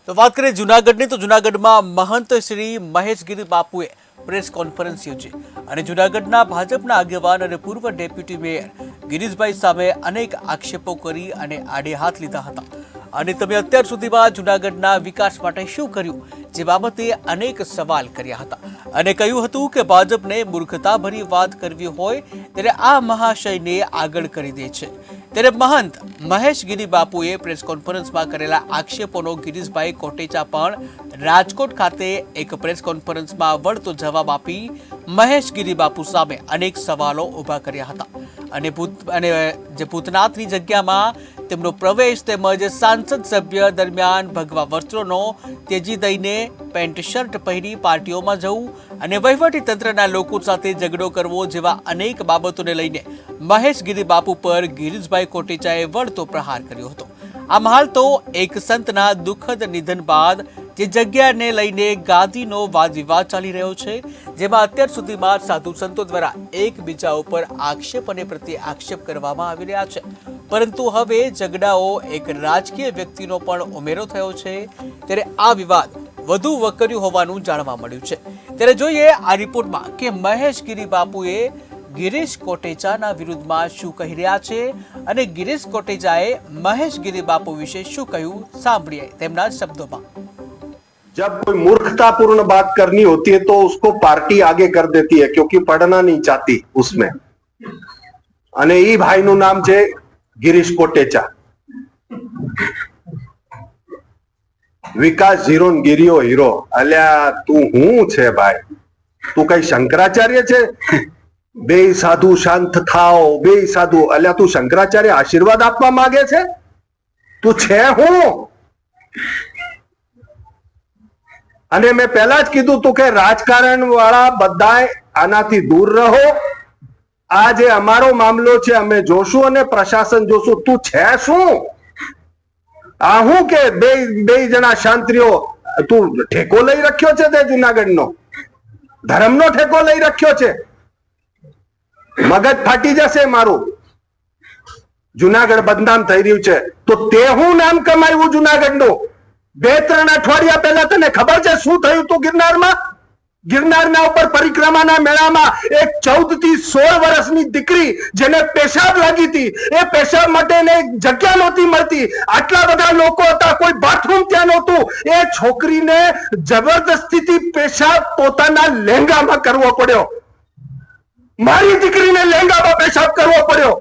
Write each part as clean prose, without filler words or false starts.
તો વાત કરીએ જૂનાગઢની તો જૂનાગઢમાં મહંત શ્રી મહેશગીરી બાપુએ પ્રેસ કોન્ફરન્સ યોજી અને જૂનાગઢના ભાજપના આગેવાન અને પૂર્વ ડેપ્યુટી મેયર ગિરીશભાઈ સામે અનેક આક્ષેપો કરી અને આડે હાથ લીધા હતા અને તમે અત્યાર સુધીમાં જૂનાગઢના વિકાસ માટે શું કર્યું જે બાબતે અનેક સવાલ કર્યા હતા અને કહ્યું હતું કે ભાજપને મૂર્ખતાભરી વાત કરવી હોય ત્યારે આ મહાશયને આગળ કરી દે છે। ત્યારે મહંત મહેશગીરી બાપુએ પ્રેસ કોન્ફરન્સમાં કરેલા આક્ષેપોનો ગિરીશભાઈ કોટેચા પણ રાજકોટ ખાતે એક પ્રેસ કોન્ફરન્સમાં વળતો જવાબ આપી મહેશગીરી બાપુ સામે અનેક સવાલો ઊભા કર્યા હતા અને જે ભૂતનાથની જગ્યામાં તેમનો પ્રવેશ તેમજ સાંસદ સભ્ય દરમિયાન ભગવા વસ્ત્રોનો તેજી દઈને પેન્ટ શર્ટ પહેરી પાર્ટીઓમાં જવું અને વહીવટી તંત્રના લોકો સાથે ઝઘડો કરવો જેવા અનેક બાબતોને લઈને મહેશગીરી બાપુ પર ગિરીશભાઈ કોટેચાએ વળતો પ્રહાર કર્યો હતો। આમ હાલ તો એક સંતના દુઃખદ નિધન બાદ જે જગ્યાને લઈને ગાદીનો વાદ વિવાદ ચાલી રહ્યો છે જેમાં અત્યાર સુધીમાં સાધુ સંતો દ્વારા એકબીજા ઉપર આક્ષેપ અને પ્રત્યે આક્ષેપ કરવામાં આવી રહ્યા છે, પરંતુ હવે ઝઘડાઓ એક રાજકીય વ્યક્તિનો પણ ઉમેરો થયો છે ત્યારે આ વિવાદ વધુ વકર્યું હોવાનું જાણવા મળ્યું છે। ત્યારે જોઈએ આ રિપોર્ટમાં કે મહેશગીરી બાપુએ गिरीश कोटेचा विरुद्धમાં શું કહી રહ્યા છે અને गिरीश कोटेचाए महेशगिरी बापू विषे શું કહ્યું સાંભળીએ તેમના શબ્દોમાં। जब कोई मूर्खतापूर्ण बात करनी होती है तो उसको पार्टी आगे कर देती है क्योंकि पढ़ना नहीं चाहती उसमें। અને ઈ ભાઈનું નામ છે गिरीश कोटेचा। વિકાસ ઝીરો ને ગિરિયો હીરો। અલ્યા તું હું છે ભાઈ? તું કઈ શંકરાચાર્ય છે? બે સાધુ શાંત થાઓ, બે સાધુ। અલ્યા તું શંકરાચાર્ય આશીર્વાદ આપવા માંગે છે? તું છે હું? અને મેં પહેલા જ કીધું તું કે રાજકારણ વાળા બધાય આનાથી દૂર રહો। આ જે અમારો મામલો છે અમે જોશું અને પ્રશાસન જોશું। તું છે શું? આ હું કે બે જણા શાંત્રીઓ તું ઠેકો લઈ રાખ્યો છે તે જુનાગઢનો ધર્મનો ઠેકો લઈ રાખ્યો છે। મગજ ફાટી જશે મારું। જુનાગઢ બદનામ થઈ રહ્યું છે તો તે હું નામ કમાયું જુનાગઢનું। 2-3 અઠવાડિયા પહેલા તને ખબર છે શું થયું તું ગિરનારમાં? ગિરનારના ઉપર પરિક્રમાના મેળામાં એક 14 થી 16 વર્ષની દીકરી જેને પેશાબ લાગી હતી, એ પેશાબ માટે જગ્યા નહોતી મળતી, આટલા બધા લોકો હતા, કોઈ બાથરૂમ ત્યાં નહોતું, એ છોકરીને જબરદસ્તીથી પેશાબ પોતાના લહેંગામાં કરવો પડ્યો। મારી દીકરીને લહેંગામાં પેશાબ કરવો પડ્યો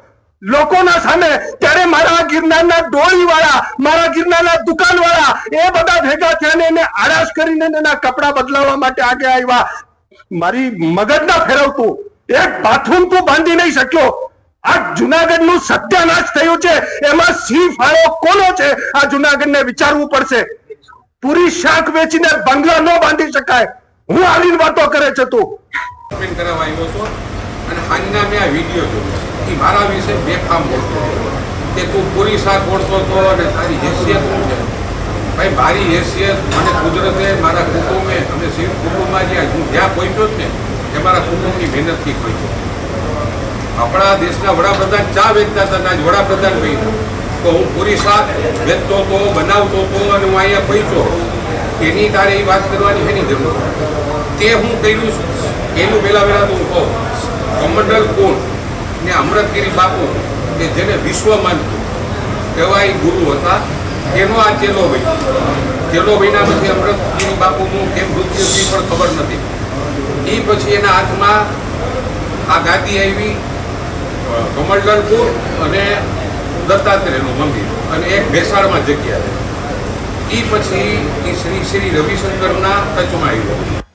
લોકોના સામે। ત્યારે મારા ગિરનારના ડોળીવાળા, મારા ગિરનારના દુકાનવાળા એ બધા ભેગા થઈને એને આરાશ કરીને એના કપડા બદલાવવા માટે આગે આવ્યા। મારી મગજ ના ફેરવતું એક બાથરૂમ તું બાંધી નહીં શક્યો। આ જુનાગઢનું સત્યાનાશ થયું છે, એમાં સિંહ ફાળો કોનો છે આ જુનાગઢને વિચારવું પડશે। પૂરી શાક વેચીને બંગલા ન બાંધી શકાય। હું આવીને વાતો કરે છે તું? અને આજના મેં આ વિડીયો જોયો એ મારા વિશે બેફામ બોલતો કે તું પૂરી શાક ઓળખતો હતો અને તારી હેસિયત શું છે? ભાઈ મારી હેસિયત મને કુદરતે મારા કુટુંબે અમે શિવ કુટુંબમાં હું જ્યાં પહોંચ્યો જ ને એ મારા કુટુંબની મહેનતથી પહોંચ્યો। આપણા દેશના વડાપ્રધાન ચા વેચતા હતા, આજ વડાપ્રધાન બન્યા તો હું પૂરી શાક વેચતો હતો, બનાવતો હતો અને હું અહીંયા પહોંચ્યો। એની તારે એ વાત કરવાની એની જરૂર તે હું કર્યું છું એનું પહેલાં તો હું કહું કમંડલ કોણ ને અમૃતગીરી બાપુ કે જેને વિશ્વ માનતું એવા એ ગુરુ હતા, એનો આ ચેલો ભાઈ ચેલો ભાઈના પછી અમૃતગીરી બાપુનું કેમ મૃત્યુ થયું પણ ખબર નથી। એ પછી એના હાથમાં આ ગાદી આવી કમંડલપુર અને દત્તાત્રેયનું મંદિર અને એક ભેસાળમાં જગ્યા। એ પછી એ શ્રી રવિશંકરના ટચમાં આવ્યો।